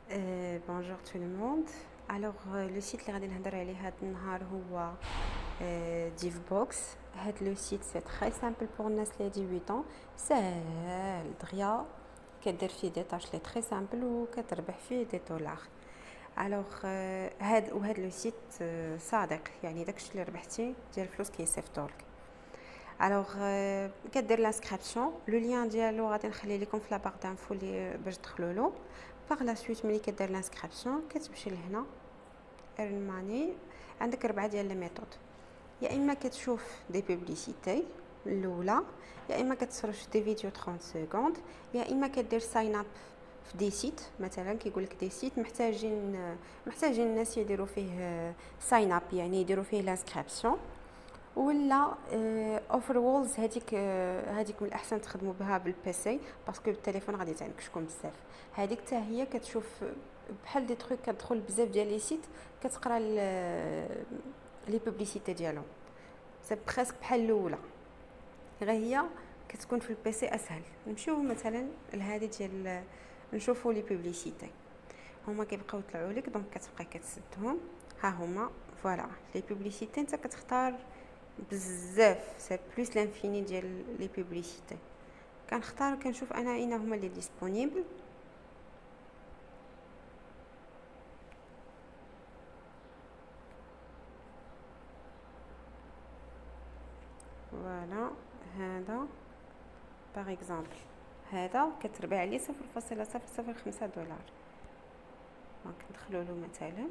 Bonjour tout le monde. Alors, le site اللي غادي نهضر عليه هذا النهار هو DivBox. هذا لو سيت سي très simple pour الناس اللي 18 ans. ساهل دغيا كدير فيه دي طاش لي très simple وكتربح فيه دي دولار. الوغ هاد لو سيت صادق، يعني داكشي اللي ربحتي ديال الفلوس كيصيفطولك. الوغ كدير لانسكريبسيون، لو لين ديالو غادي نخلي لكم في لاباغ دانفو باش تدخلوا له. باغ لا سويت ملي كدير لانسكريبسيون كتمشي لهنا ايرن ماني، عندك 4 ديال لي ميثود. يا اما كتشوف دي بوبليسيتي الاولى، يا اما كتفرج في دي فيديو 30 سكوند، يا اما كدير ساين اب في دي سيت. مثلا كيقول لك دي سيت محتاجين الناس يديروا فيه ساين اب، يعني يديروا فيه لانسكريبسيون. ولا اوفر وولز، هذيك من الاحسن تخدموا بها بالبيسي باسكو بالتليفون غادي تعلمكشكم بزاف. هذيك حتى هي كتشوف بحال دي تروك، كتدخل بزاف ديال لي سيت كتقرا لي بوبليسيتي ديالهم. سي بريسك بحال الاولى، غير هي كتكون في البيسي اسهل. نمشيو مثلا لهذه ديال نشوفوا لي بوبليسيتي، هما كيبقاو يطلعوا لك، دونك كتبقى كتسدهم. ها هما فوالا لي بوبليسيتي، انت كتختار بزاف، سي بلوس لانفيني ديال لي بوبليسيتي. كنختار كنشوف انا اين هما لي ديسپونيبل. فوالا هذا باغ اكزومبل، هذا كتربح عليه 0.005 دولار. دونك ندخلوا له مثلا.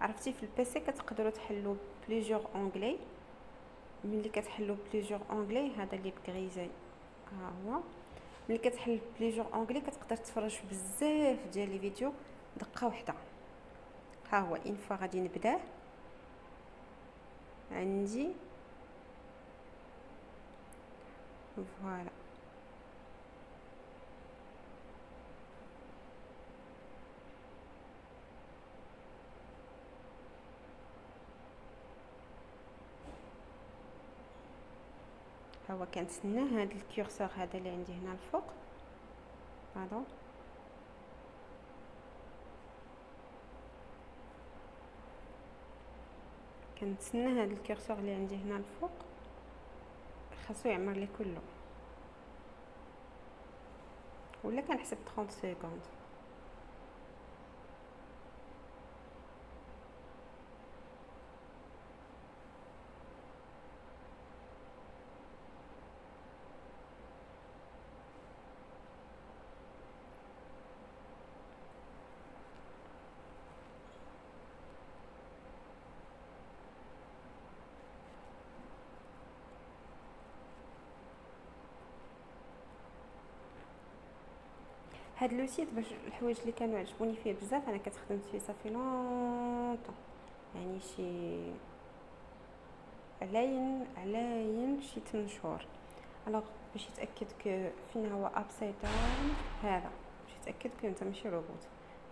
عرفتي في البيسي كتقدروا تحلوا بليزيور اونغلي. ملي كتحلوا بليزيور اونغلي، هذا اللي بكريزي ها هو، ملي كتحل بليزيور اونغلي كتقدر تتفرج بزاف ديال لي فيديو دقه واحده. ها هو ان فوا غادي نبداه عندي فوالا. هو كنتسنى هذا الكورسور هذا اللي عندي هنا الفوق، هذا كنتسنى هذا الكورسور اللي عندي هنا الفوق خاصو يعمر لي كله، ولا كنحسب 30 سكوند. هاد لو سيت باش الحوايج اللي كانوا عجبوني فيه بزاف، انا كتخدمت فيه صافي لونطون، يعني شي علاين شي 8 شهور. الوغ باش يتاكد ك فين هو ابسايد داون، هذا باش يتاكد ك انت ماشي روبوت.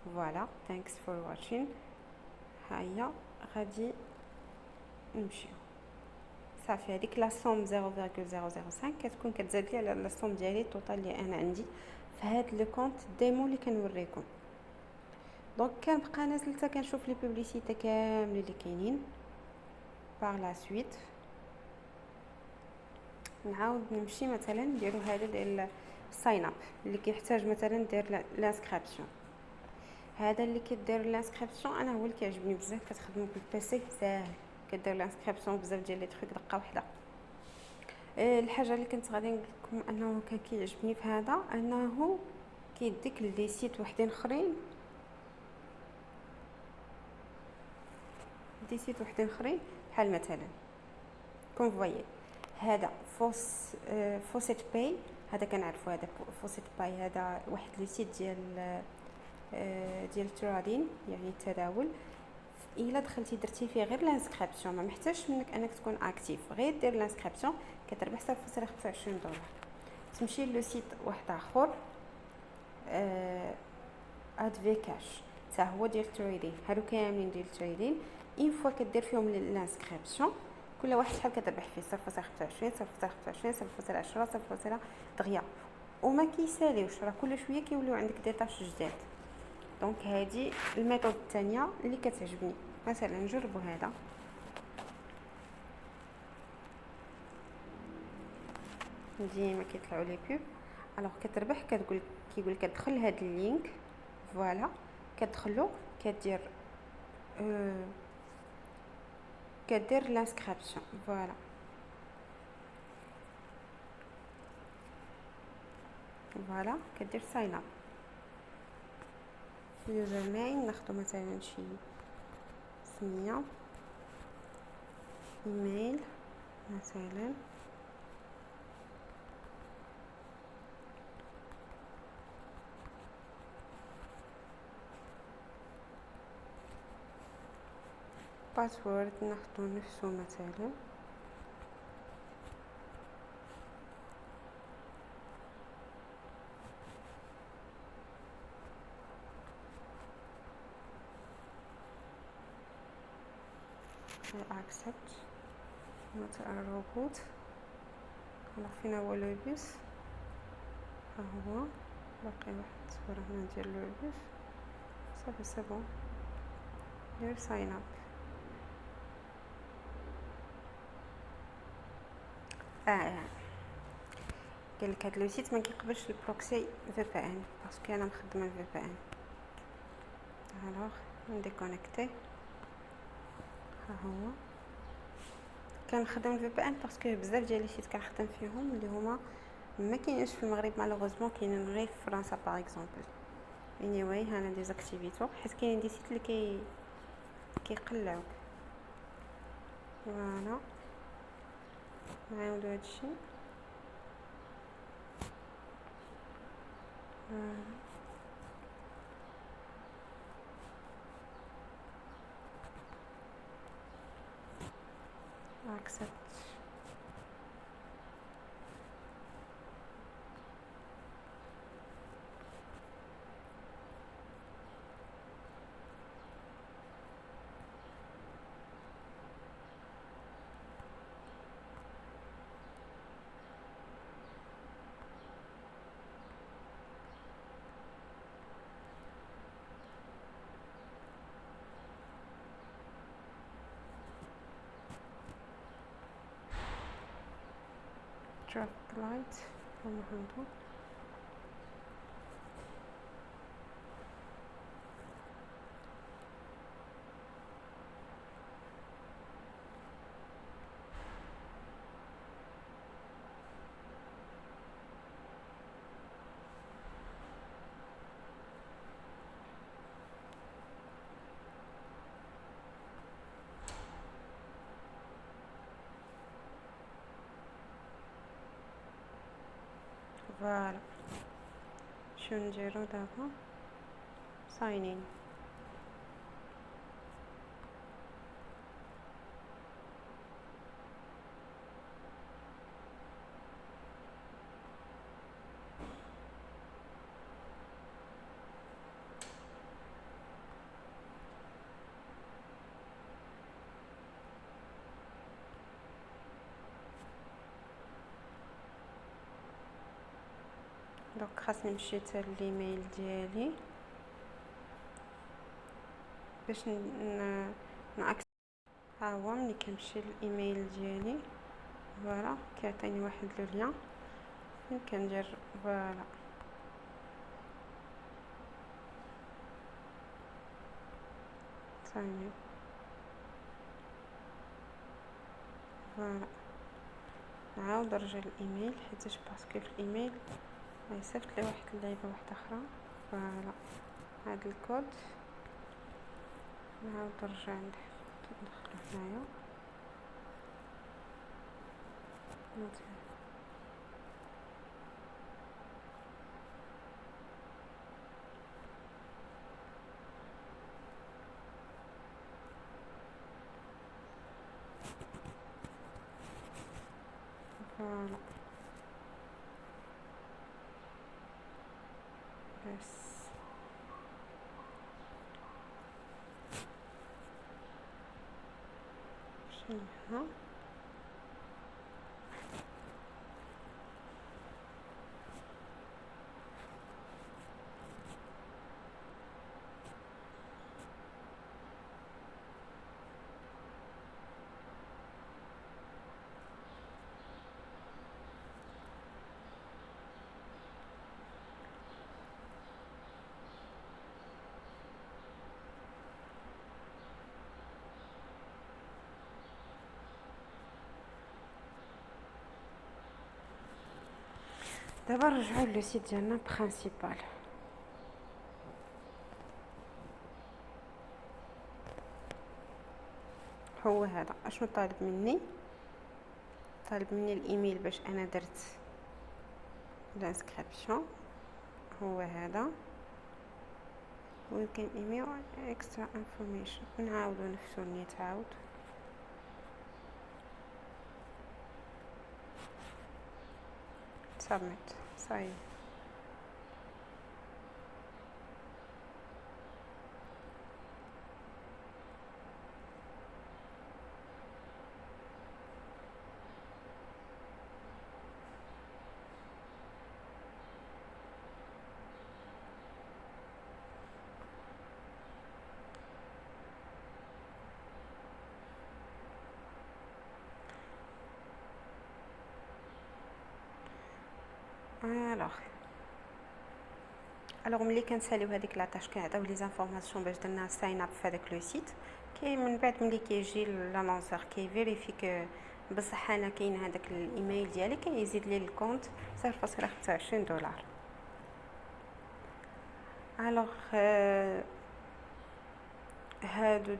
فوالا ثانكس فور واتشين. هيا غادي نمشيو صافي. هذيك لا سوم 0.005 كتكون كتزاد لي على لا سوم ديالي التوتال اللي انا عندي في هاد لو كونت ديمو اللي كنوريكم. دونك كنبقى نازل حتى كنشوف لي بوبليسيتي كاملين اللي كاينين. باغ لا سويت نعاود نمشي مثلا نديرو هذا ديال ساين اب اللي كيحتاج مثلا دير لانسكريبسيون. هذا اللي كدير لانسكريبسيون انا هو اللي كيعجبني بزاف، كتخدموا بالبيسي ساهل، كدير لانسكريبسيون بزاف ديال لي تروك دقه واحده. الحاجه اللي كنت غادي نقول لكم انه كان كيعجبني في هذا انه كيديك لي سيت وحدين اخرين، دي سيت وحدين اخرين بحال مثلا كون فوايي هذا فوسيت باي. هذا كنعرفوا هذا فوسيت باي، هذا واحد لي سيت ديال الترادين يعني التداول. الا دخلتي درتي فيه غير لانسكريبسيون، ما محتاجش منك انك تكون اكتيف، غير دير لانسكريبسيون كتربح 0.25 دولار. تمشي لو سيت واحد اخر اد في كاش، حتى هو ديال تريدين. هادو كاملين ديال تريدين. اين فوا كدير فيهم لانسكريبسيون كل واحد شحال كتربح فيه 0.25 0.25 0.10 0.10 دغيا. وما كيساليوش، راه كل شويه كيوليو عندك دي طاش جداد. دونك هذه الميثود الثانيه اللي كتعجبني. مثلا نجربوا هذا، ديما كيطلعوا لي بوب. الوغ كتربح، كيقول لك دخل هذا اللينك، فوالا كتدخلو كدير كدير لانسكريبسيون، فوالا فوالا كدير ساين اب. يوزر نيم ناخدو مثلا شي سميه، ايميل مثلا، باسورد ناخدو نفسه مثلا، accept مثلا روبوت. الوغ فين هو لو بوس؟ ها هو باقي واحد التصويره هنا ندير لو بوس، صافي سي بون. دير ساين اب. قال لك هذا لو سيت ما كيقبلش البروكسي في بي ان باسكو انا مخدمه الفي بي ان. الوغ نديكونيكتي. ها هو كنخدم الفي بي ان باسكو بزاف ديال لي سيت كنخدم فيهم اللي هما ما كاينينش في المغرب مالوغوزمون، كاينين غير في فرنسا باغ اكزومبل. anyway هنا ديزاكتيفيتو حيت كاينين دي سيت اللي كيقلعوك. فوالا نعاودو هادشي. accept. traffic light هما هادو. فوالا شنو نديرو دابا؟ ساينين. دونك خاصني نمشي حتى الايميل ديالي باش ناكس. ها هو ملي كنمشي للايميل ديالي، فوالا كيعطيني واحد لو لين فين كندير فوالا ثاني. فوالا نعاود نرجع للايميل حيتاش باسكو في الايميل صيفط لي واحد اللعيبه واحده اخرى. فوالا هاد الكود نعاود نرجع ندخلو هنايا مثلا. فوالا بس شنو هنا دابا نرجعو لو سيت ديالنا برينسيبال. هو هذا اشنو طالب مني؟ طالب مني الايميل باش انا درت الانسكريبسيون. هو هذا we can email extra information. نعاودو نفسو نتعاود. submit صاي. الوغ ملي كنساليو هذيك لاطاش كنعطيو لي زانفورماسيون باش درنا ساين اب في هذاك لو سيت، كي من بعد ملي كيجي لانونسور كيفيريفي ك بصح انا كاين هذاك الايميل ديالي كيزيد لي الكونت 0.25 دولار. الوغ هادو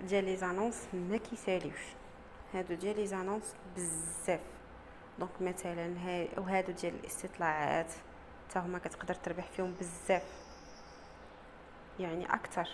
ديال لي زانونس ما كيساليوش، هادو ديال لي زانونس بزاف. دونك مثلا وهادو ديال الاستطلاعات حتى هما كتقدر تربح فيهم بزاف، يعني اكثر.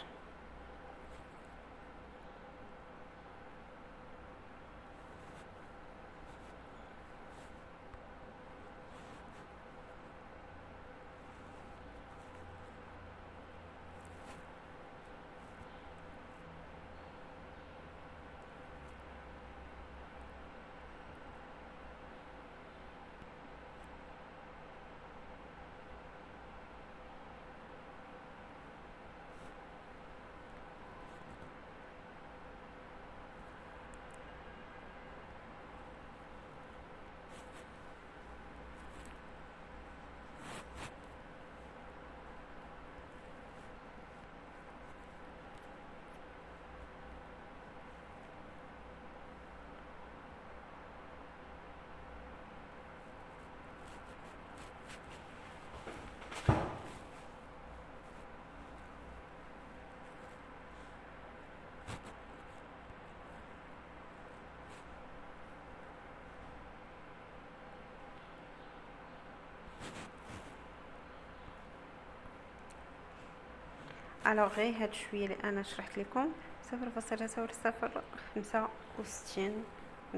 الوغ غير هاد شويه اللي انا شرحت لكم 0.065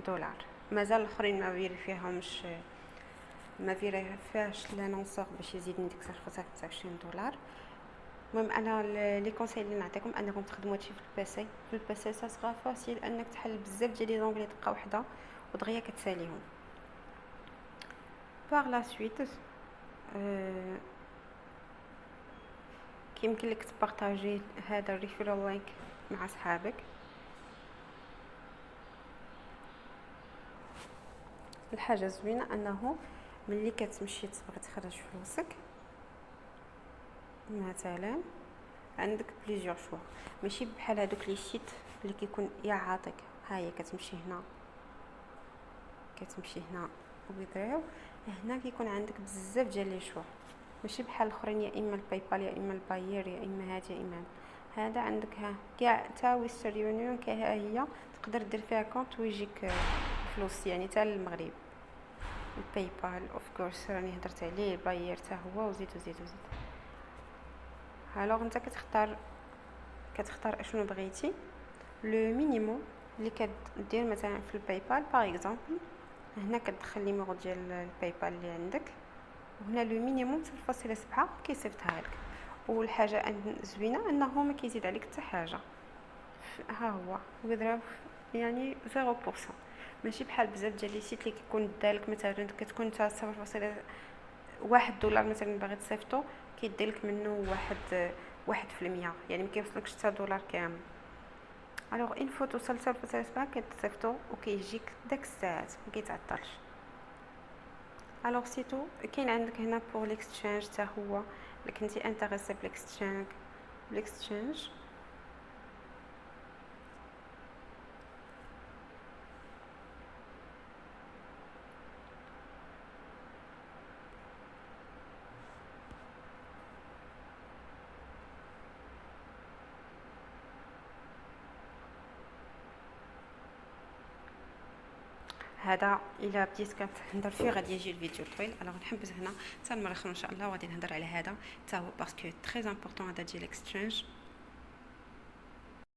دولار. مازال الاخرين ما فيريفيهمش، ما فيريفياش لانونسور باش يزيد من ديك 0.25 دولار. المهم انا لي كونساي اللي نعطيكم انكم تخدموا هادشي في البيسي. في البيسي سا صغا فاسيل انك تحل بزاف ديال لي زونغلي دقه واحده ودغيا كتساليهم. باغ لا سويت كيمكن لك تبارطاجي هذا الريفيرال لينك مع صحابك. الحاجه الزوينه انه ملي كتمشي تبغي تخرج فلوسك مثلا عندك بليزيور شوا، ماشي بحال هذوك لي سيت اللي كيكون يا عاطيك ها هي كتمشي هنا كتمشي هنا ويدراو. هنا كيكون عندك بزاف ديال لي شوا، ماشي بحال الاخرين يا اما الباي بال يا اما الباير يا اما هذا يا اما هذا. عندك ها كاع تا ويستر يونيون كاع هي تقدر دير فيها كونط ويجيك فلوس يعني تا المغرب. الباي بال اوف كورس راني هضرت عليه، الباير تا هو وزيد وزيد وزيد. الوغ انت كتختار اشنو بغيتي. لو مينيموم اللي كدير مثلا في الباي بال باغ اكزومبل، هنا كتدخل ليميرو ديال الباي بال اللي عندك، وهنا لو مينيموم 0.7 كيصيفطها لك. والحاجه زوينه انه ما كيزيد عليك حتى حاجه. ها هو ويضرب يعني 0%، ماشي بحال بزاف ديال لي سيت اللي كيكون دالك مثلا كتكون تا 0.1 دولار مثلا باغي تصيفطو كيديلك منه واحد في المية، يعني ما كيوصلكش حتى دولار كامل. الوغ ان فو توصل 0.7 كتصيفطو وكيجيك داك الساعات ما كيتعطلش. الوغ سيتو كاين عندك هنا بور ليكستشينج حتى هو الا كنتي انتريسي بالاكستشينج. هذا الا بديت كنهضر فيه غادي يجي الفيديو طويل. الوغ نحبس هنا حتى المره الاخرى ان شاء الله، وغادي نهضر على هذا حتى هو باسكو تري امبورطون هذا ديال الاكسشينج.